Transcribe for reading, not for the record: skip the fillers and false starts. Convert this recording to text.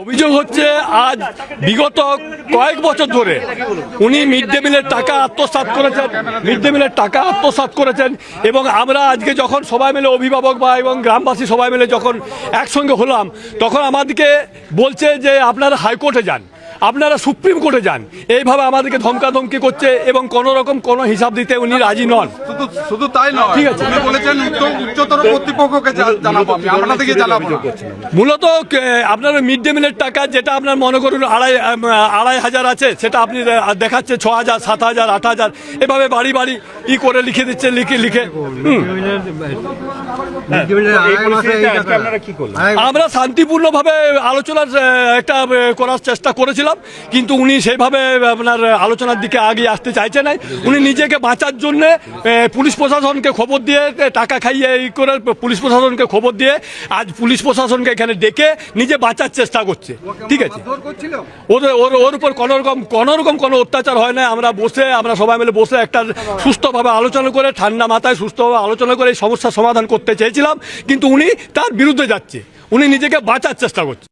অভিযোগ হচ্ছে আজ বিগত কয়েক বছর ধরে উনি মিড ডে মিলের টাকা আত্মসাৎ করেছেন এবং আমরা আজকে যখন সবাই মিলে অভিভাবক বা এবং গ্রামবাসী সবাই মিলে যখন একসঙ্গে হলাম তখন আমাদেরকে বলছে যে আপনারা হাইকোর্টে যান, আপনারা সুপ্রিম কোর্টে যান, এইভাবে আমাদেরকে ধমকাধমকি করছে এবং কোনো রকম কোনো হিসাব দিতে উনি রাজি নন। শুধু তাই নয়, ঠিক আছে, উনি বলেছেন উচ্চতর কর্তৃপক্ষকে জানাবো, আমি আপনাদেরকে জানাবো না। মূলত আপনার মিড ডে মিলের টাকা যেটা আপনার মনে করুন আড়াই হাজার আছে, সেটা আপনি দেখাচ্ছে 6,000, 7,000, 8,000 এভাবে বাড়ি বাড়ি করে লিখে দিচ্ছে, লিখে আমরা শান্তিপূর্ণভাবে আলোচনার একটা করার চেষ্টা করেছিলাম, কিন্তু উনি সেইভাবে আপনার আলোচনার দিকে আগে আসতে চাইছে না। উনি নিজেকে বাঁচার জন্য পুলিশ প্রশাসনকে খবর দিয়ে টাকা খাইয়ে এই করে পুলিশ প্রশাসনকে খবর দিয়ে আজ পুলিশ প্রশাসনকে এখানে ডেকে নিজে বাঁচার চেষ্টা করছে। ঠিক আছে, ওর উপর কোনো রকম কোনো অত্যাচার হয় না। আমরা সবাই মিলে বসে একটা সুস্থভাবে আলোচনা করে ঠান্ডা মাথায় সুস্থভাবে আলোচনা করে এই সমস্যার সমাধান করতে চেয়েছিলাম, কিন্তু উনি তার বিরুদ্ধে যাচ্ছে, উনি নিজেকে বাঁচার চেষ্টা করছে।